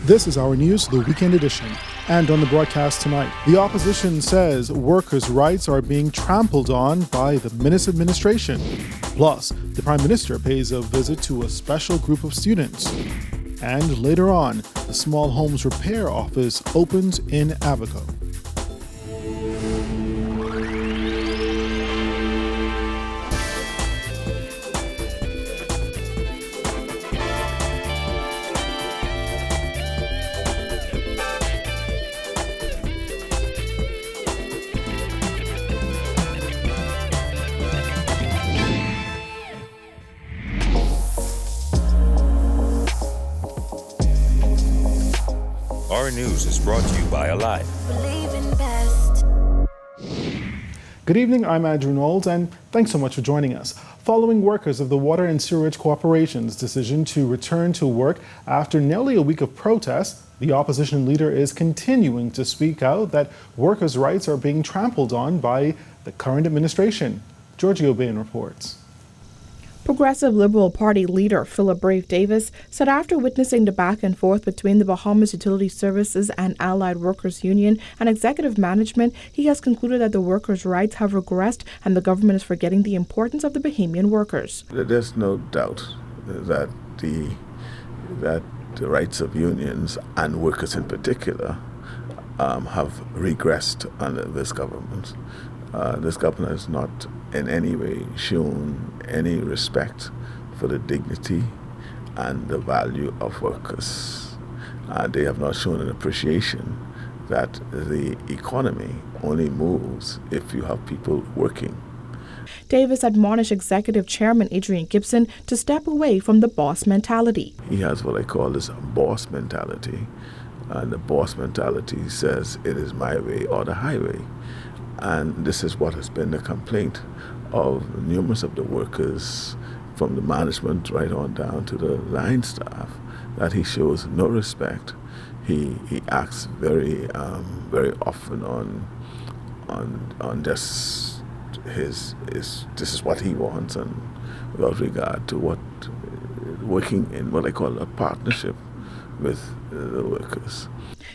This is Our News, the weekend edition. And on the broadcast tonight, the opposition says workers' rights are being trampled on by the Minnis administration. Plus, the Prime Minister pays a visit to a special group of students. And later on, the Small Homes Repair Office opens in Abaco. Our News is brought to you by Alive. Good evening, I'm Andrew Knowles, and thanks so much for joining us. Following workers of the Water and Sewerage Corporation's decision to return to work after nearly a week of protests, the opposition leader is continuing to speak out that workers' rights are being trampled on by the current administration. Giorgio Bain reports. Progressive Liberal Party leader Philip Brave Davis said after witnessing the back and forth between the Bahamas Utility Services and Allied Workers Union and executive management, he has concluded that the workers' rights have regressed and the government is forgetting the importance of the Bahamian workers. There's no doubt that the rights of unions and workers in particular have regressed under this government. This government has not in any way shown any respect for the dignity and the value of workers. They have not shown an appreciation that the economy only moves if you have people working. Davis admonished Executive Chairman Adrian Gibson to step away from the boss mentality. He has what I call this boss mentality. And the boss mentality says it is my way or the highway. And this is what has been the complaint of numerous of the workers, from the management right on down to the line staff, that he shows no respect. He acts very often on just this is what he wants, and without regard to working in what I call a partnership with the workers.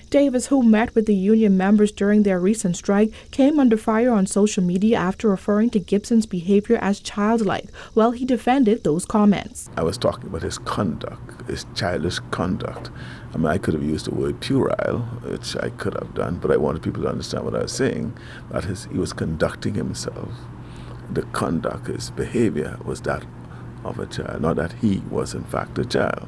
Davis, who met with the union members during their recent strike, came under fire on social media after referring to Gibson's behavior as childlike. Well, he defended those comments. I was talking about his conduct, his childish conduct. I mean, I could have used the word puerile, which I could have done, but I wanted people to understand what I was saying, that he was conducting himself. The conduct, his behavior was that of a child, not that he was in fact a child,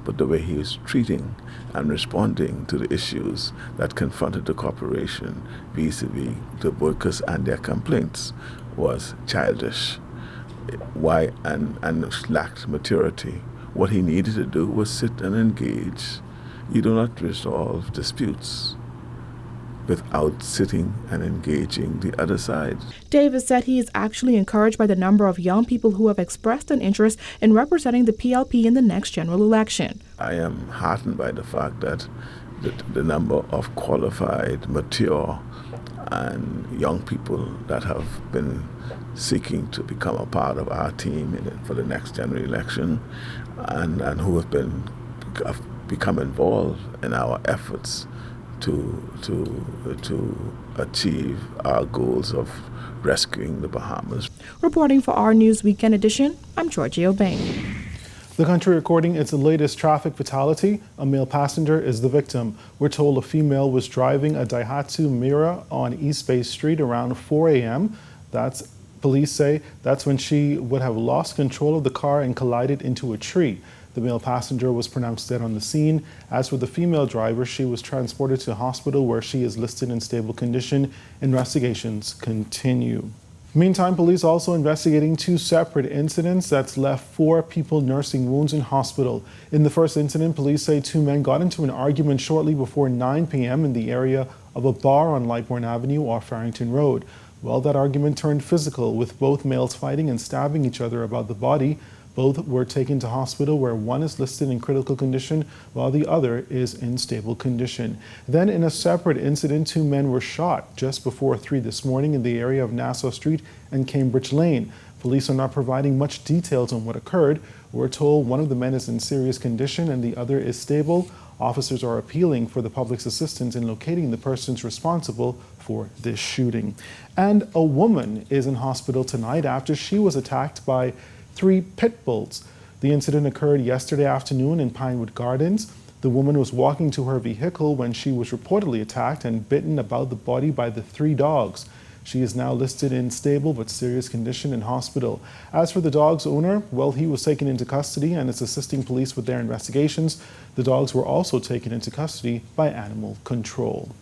but the way he was treating and responding to the issues that confronted the corporation vis-a-vis the workers and their complaints was childish. Why? And lacked maturity. What he needed to do was sit and engage. You do not resolve disputes without sitting and engaging the other side. Davis said he is actually encouraged by the number of young people who have expressed an interest in representing the PLP in the next general election. I am heartened by the fact that the number of qualified, mature, and young people that have been seeking to become a part of our team for the next general election and who have become involved in our efforts to achieve our goals of rescuing the Bahamas. Reporting for Our News Weekend Edition, I'm Giorgio Bain. The country recording its latest traffic fatality. A male passenger is the victim. We're told a female was driving a Daihatsu Mira on East Bay Street around 4 a.m. Police say that's when she would have lost control of the car and collided into a tree. The male passenger was pronounced dead on the scene. As for the female driver, she was transported to hospital where she is listed in stable condition. Investigations continue. Meantime, police also investigating two separate incidents that's left 4 people nursing wounds in hospital. In the first incident, police say 2 men got into an argument shortly before 9 p.m. in the area of a bar on Lightbourne Avenue off Farrington Road. Well, that argument turned physical, with both males fighting and stabbing each other about the body. Both were taken to hospital where one is listed in critical condition while the other is in stable condition. Then in a separate incident, 2 men were shot just before 3 this morning in the area of Nassau Street and Cambridge Lane. Police are not providing much details on what occurred. We're told one of the men is in serious condition and the other is stable. Officers are appealing for the public's assistance in locating the persons responsible for this shooting. And a woman is in hospital tonight after she was attacked by 3 pit bulls. The incident occurred yesterday afternoon in Pinewood Gardens. The woman was walking to her vehicle when she was reportedly attacked and bitten about the body by the 3 dogs. She is now listed in stable but serious condition in hospital. As for the dog's owner, well, he was taken into custody and is assisting police with their investigations. The dogs were also taken into custody by animal control.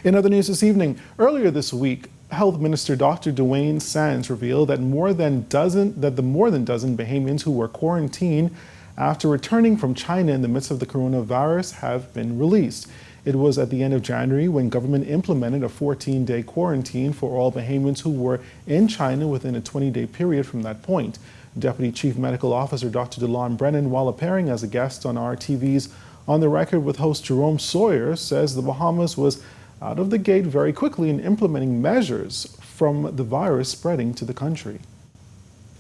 In other news this evening, earlier this week, Health Minister Dr. Dwayne Sands revealed that the more than dozen Bahamians who were quarantined after returning from China in the midst of the coronavirus have been released. It was at the end of January when government implemented a 14-day quarantine for all Bahamians who were in China within a 20-day period from that point. Deputy Chief Medical Officer Dr. DeLon Brennan, while appearing as a guest on RTV's On the Record with host Jerome Sawyer, says the Bahamas was out of the gate very quickly in implementing measures from the virus spreading to the country.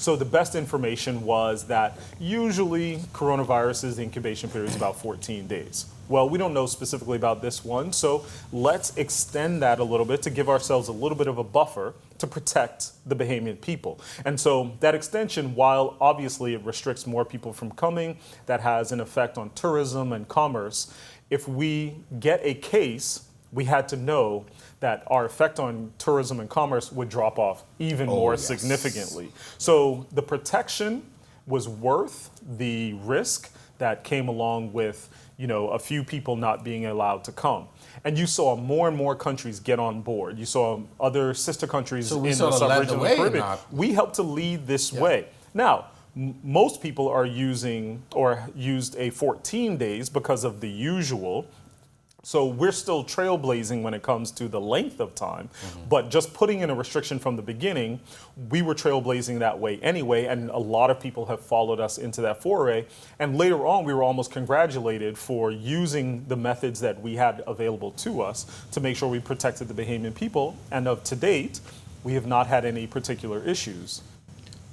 So the best information was that usually coronavirus's incubation period is about 14 days. Well, we don't know specifically about this one, so let's extend that a little bit to give ourselves a little bit of a buffer to protect the Bahamian people. And so that extension, while obviously it restricts more people from coming, that has an effect on tourism and commerce. If we get a case, we had to know that our effect on tourism and commerce would drop off even more significantly. So the protection was worth the risk that came along with, a few people not being allowed to come. And you saw more and more countries get on board. You saw other sister countries in the sub-region of the Caribbean. We helped to lead this way. Now, most people are using or used a 14 days because of the usual. So we're still trailblazing when it comes to the length of time, but just putting in a restriction from the beginning, we were trailblazing that way anyway, and a lot of people have followed us into that foray. And later on, we were almost congratulated for using the methods that we had available to us to make sure we protected the Bahamian people. And to date, we have not had any particular issues.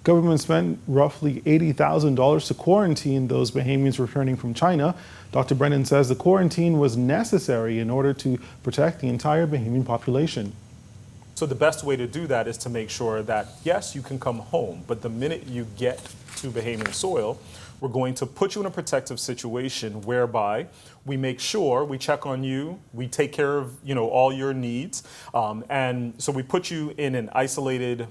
Government spent roughly $80,000 to quarantine those Bahamians returning from China. Dr. Brennan says the quarantine was necessary in order to protect the entire Bahamian population. So the best way to do that is to make sure that, yes, you can come home, but the minute you get to Bahamian soil, we're going to put you in a protective situation whereby we make sure we check on you, we take care of, all your needs. And so we put you in an isolated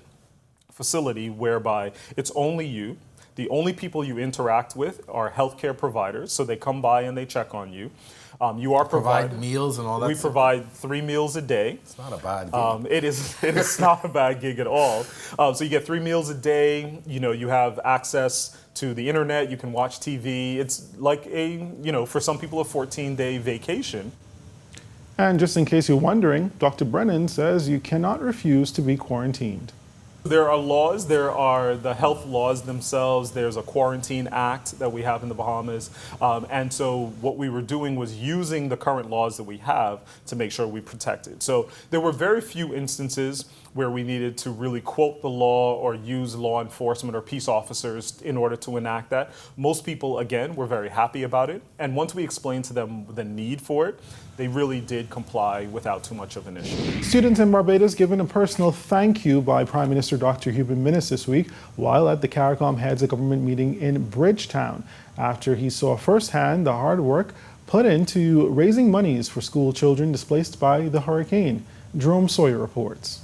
facility whereby it's only you. The only people you interact with are healthcare providers, so they come by and they check on you. You are provide meals and all that. We provide 3 meals a day. It's not a bad gig. It is not a bad gig at all. So you get 3 meals a day. You have access to the internet. You can watch TV. It's like for some people, a 14-day vacation. And just in case you're wondering, Dr. Brennan says you cannot refuse to be quarantined. There are laws. There are the health laws themselves. There's a quarantine act that we have in the Bahamas. And so what we were doing was using the current laws that we have to make sure we protected. So there were very few instances where we needed to really quote the law or use law enforcement or peace officers in order to enact that. Most people, again, were very happy about it. And once we explained to them the need for it, they really did comply without too much of an issue. Students in Barbados given a personal thank you by Prime Minister Dr. Hubert Minnis this week while at the CARICOM Heads of Government meeting in Bridgetown after he saw firsthand the hard work put into raising monies for school children displaced by the hurricane. Jerome Sawyer reports.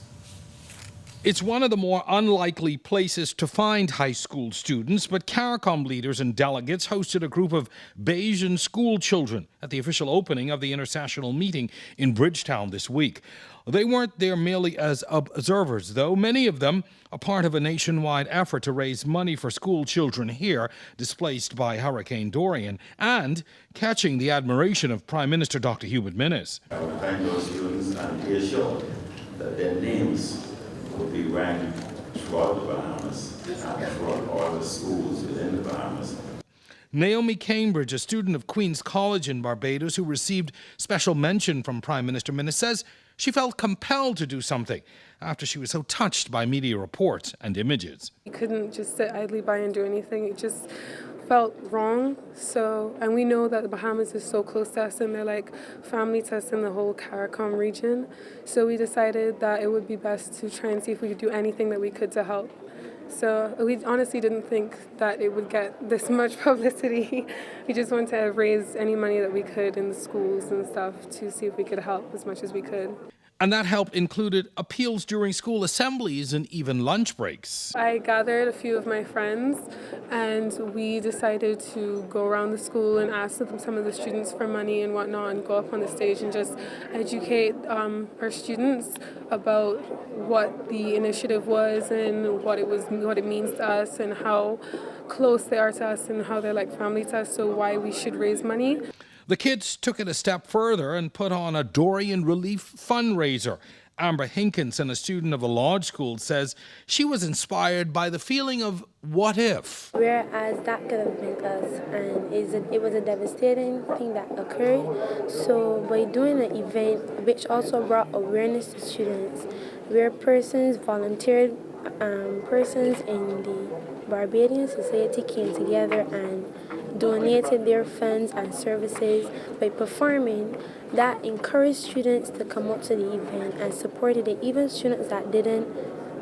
It's one of the more unlikely places to find high school students, but CARICOM leaders and delegates hosted a group of Bayesian school children at the official opening of the intersessional meeting in Bridgetown this week. They weren't there merely as observers, though. Many of them are part of a nationwide effort to raise money for school children here displaced by Hurricane Dorian and catching the admiration of Prime Minister Dr. Hubert Minnis. I would thank those students and be assured that their names will be ranked throughout the Bahamas and throughout all the schools within the Bahamas. Naomi Cambridge, a student of Queen's College in Barbados who received special mention from Prime Minister Minnis, says she felt compelled to do something after she was so touched by media reports and images. You couldn't just sit idly by and do anything. It just felt wrong. And we know that the Bahamas is so close to us and they're like family to us in the whole CARICOM region. So we decided that it would be best to try and see if we could do anything that we could to help. So we honestly didn't think that it would get this much publicity. We just wanted to raise any money that we could in the schools and stuff to see if we could help as much as we could. And that help included appeals during school assemblies and even lunch breaks. I gathered a few of my friends and we decided to go around the school and ask some of the students for money and whatnot and go up on the stage and just educate our students about what the initiative was and what it means to us and how close they are to us and how they're like family to us, so why we should raise money. The kids took it a step further and put on a Dorian relief fundraiser. Amber Hinkinson, a student of a lodge school, says she was inspired by the feeling of what if. Whereas that could have been us, and it was a devastating thing that occurred. So by doing an event, which also brought awareness to students, where persons volunteered, persons in the Barbadian society came together and donated their funds and services by performing, that encouraged students to come up to the event and supported it. Even students that didn't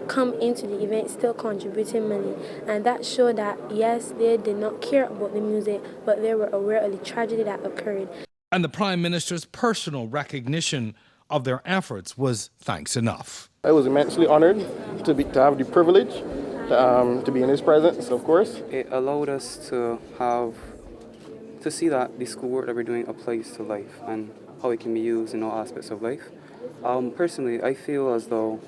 come into the event still contributed money, and that showed that yes, they did not care about the music, but they were aware of the tragedy that occurred. And the Prime Minister's personal recognition of their efforts was thanks enough. I was immensely honored to have the privilege to be in his presence, of course. It allowed us to see that the schoolwork that we're doing applies to life and how it can be used in all aspects of life. Personally, I feel as though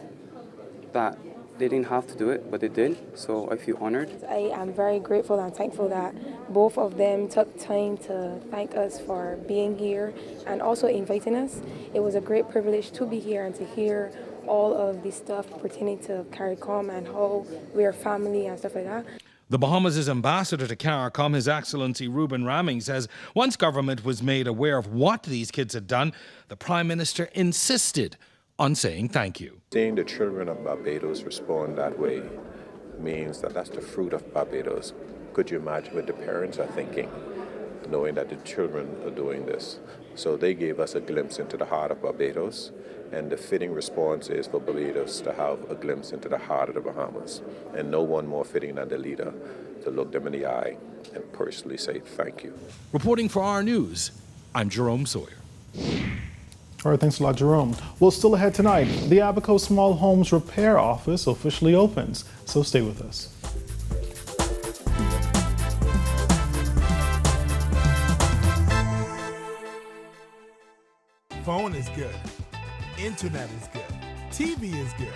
that they didn't have to do it, but they did, so I feel honored. I am very grateful and thankful that both of them took time to thank us for being here and also inviting us. It was a great privilege to be here and to hear all of the stuff pertaining to CARICOM and how we're family and stuff like that. The Bahamas' ambassador to CARICOM, His Excellency Reuben Ramming, says once government was made aware of what these kids had done, the Prime Minister insisted on saying thank you. Seeing the children of Barbados respond that way means that that's the fruit of Barbados. Could you imagine what the parents are thinking, knowing that the children are doing this? So they gave us a glimpse into the heart of Barbados, and the fitting response is for Barbados to have a glimpse into the heart of the Bahamas. And no one more fitting than the leader to look them in the eye and personally say thank you. Reporting for Our News, I'm Jerome Sawyer. All right, thanks a lot, Jerome. Well, still ahead tonight, the Abaco Small Homes Repair Office officially opens, so stay with us. Phone is good. Internet is good. TV is good.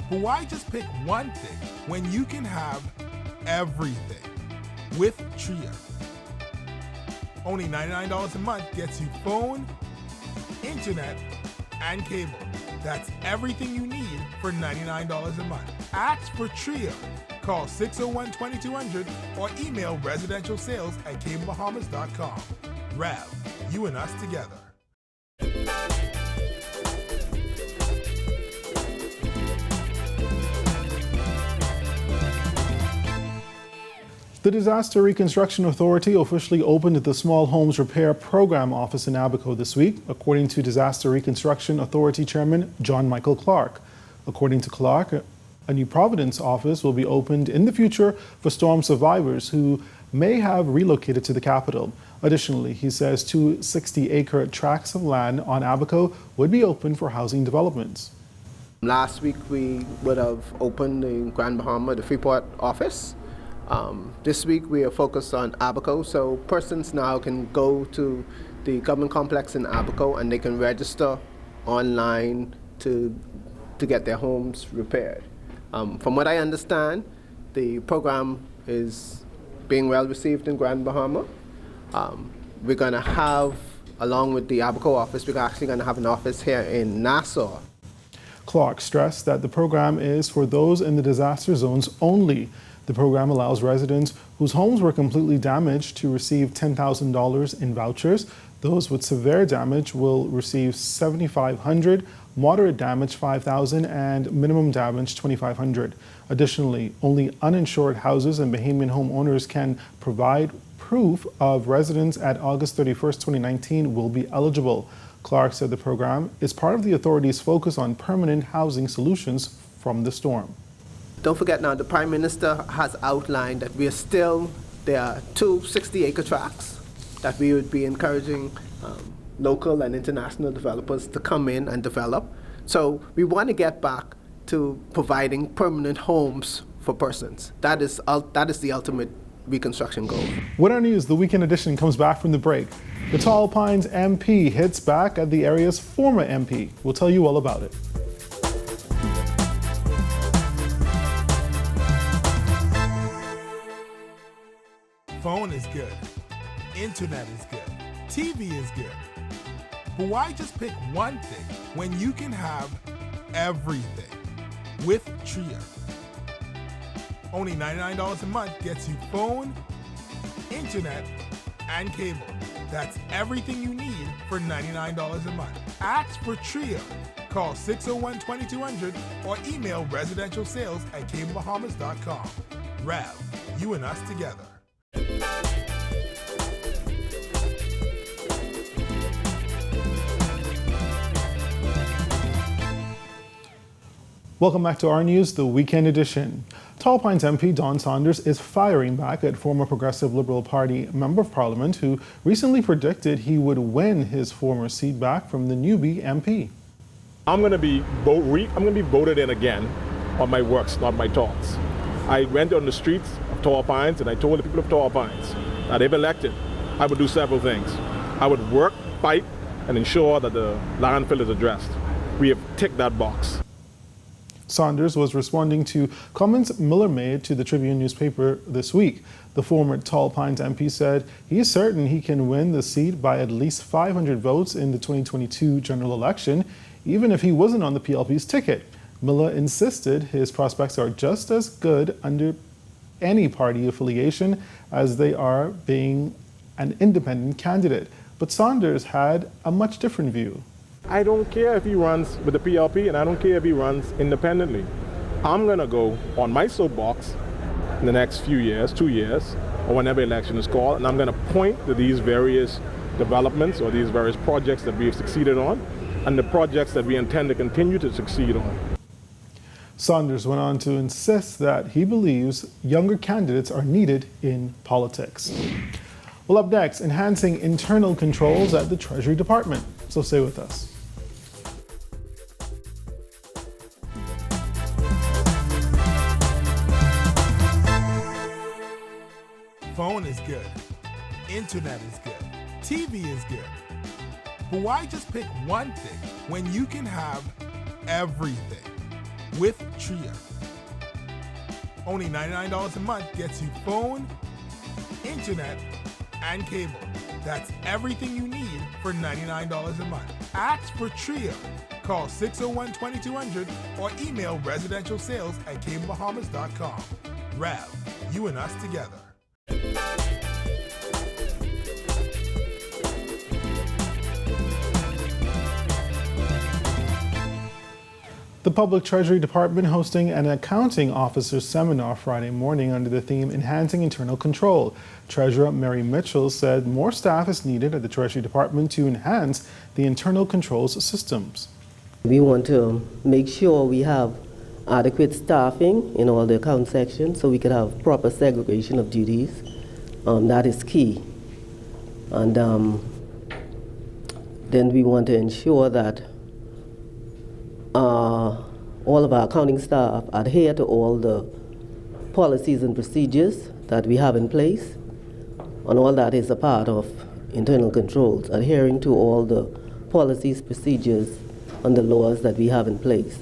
But why just pick one thing when you can have everything with Tria? Only $99 a month gets you phone, internet, and cable. That's everything you need for $99 a month. Ask for Tria. Call 601-2200 or email residentialsales@cablebahamas.com. Rev, you and us together. The Disaster Reconstruction Authority officially opened the Small Homes Repair Program Office in Abaco this week, according to Disaster Reconstruction Authority Chairman John Michael Clark. According to Clark, a New Providence office will be opened in the future for storm survivors who may have relocated to the capital. Additionally, he says 2 60-acre tracts of land on Abaco would be open for housing developments. Last week we would have opened the Grand Bahama, the Freeport office. This week we are focused on Abaco, so persons now can go to the government complex in Abaco and they can register online to get their homes repaired. From what I understand, the program is being well received in Grand Bahama. We're going to have, along with the Abaco office, we're actually going to have an office here in Nassau. Clark stressed that the program is for those in the disaster zones only. The program allows residents whose homes were completely damaged to receive $10,000 in vouchers. Those with severe damage will receive $7,500, moderate damage $5,000, and minimum damage $2,500. Additionally, only uninsured houses and Bahamian homeowners can provide proof of residence at August 31st, 2019 will be eligible. Clark said the program is part of the authority's focus on permanent housing solutions from the storm. Don't forget now, the Prime Minister has outlined that there are two 60-acre tracts that we would be encouraging local and international developers to come in and develop. So we want to get back to providing permanent homes for persons. That is the ultimate reconstruction goal. With Our News, the weekend edition comes back from the break. The Tall Pines MP hits back at the area's former MP. We'll tell you all about it. Phone is good. Internet is good. TV is good. But why just pick one thing when you can have everything with Tria? Only $99 a month gets you phone, internet, and cable. That's everything you need for $99 a month. Ask for Tria. Call 601-2200 or email residentialsales@cablebahamas.com. Rev, you and us together. Welcome back to Our News, the weekend edition. Tall Pines MP Don Saunders is firing back at former Progressive Liberal Party Member of Parliament who recently predicted he would win his former seat back from the newbie MP. I'm going to be voted in again on my works, not my thoughts. I went on the streets of Tall Pines and I told the people of Tall Pines that if elected, I would do several things. I would work, fight, and ensure that the landfill is addressed. We have ticked that box. Saunders was responding to comments Miller made to the Tribune newspaper this week. The former Tall Pines MP said he is certain he can win the seat by at least 500 votes in the 2022 general election, even if he wasn't on the PLP's ticket. Miller insisted his prospects are just as good under any party affiliation as they are being an independent candidate. But Saunders had a much different view. I don't care if he runs with the PLP and I don't care if he runs independently. I'm going to go on my soapbox in the next few years, 2 years, or whenever election is called, and I'm going to point to these various developments or these various projects that we have succeeded on and the projects that we intend to continue to succeed on. Saunders went on to insist that he believes younger candidates are needed in politics. Well, up next, enhancing internal controls at the Treasury Department. So stay with us. Phone is good. Internet is good. TV is good. But why just pick one thing when you can have everything with Tria? Only $99 a month gets you phone, internet, and cable. That's everything you need for $99 a month. Ask for Tria. Call 601-2200 or email residentialsales@cablebahamas.com. Rev, you and us together. The Public Treasury Department hosting an accounting officers seminar Friday morning under the theme Enhancing Internal Control. Treasurer Mary Mitchell said more staff is needed at the Treasury Department to enhance the internal controls systems. We want to make sure we have adequate staffing in all the account sections so we can have proper segregation of duties. That is key. And then we want to ensure that all of our accounting staff adhere to all the policies and procedures that we have in place, and all that is a part of internal controls, adhering to all the policies, procedures, and the laws that we have in place.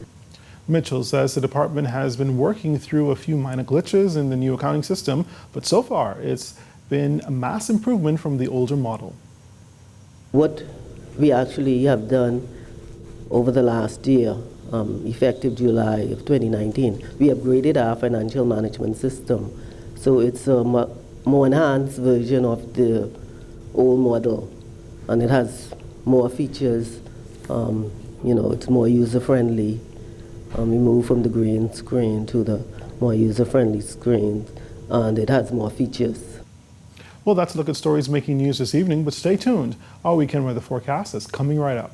Mitchell says the department has been working through a few minor glitches in the new accounting system, but so far it's been a mass improvement from the older model. What we actually have done over the last year, effective July of 2019, we upgraded our financial management system So it's a more enhanced version of the old model, and it has more features. It's more user-friendly. We move from the green screen to the more user-friendly screen, and it has more features. Well, that's a look at stories making news this evening, but stay tuned. Our weekend weather forecast is coming right up.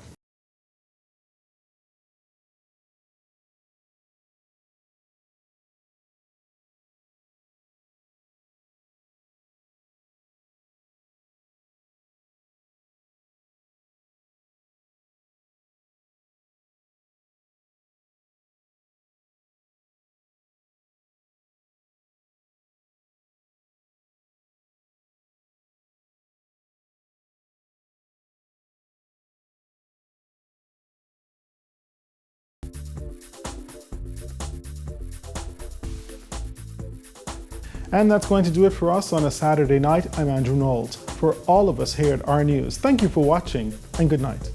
And that's going to do it for us on a Saturday night. I'm Andrew Knowles. For all of us here at Our News, thank you for watching and good night.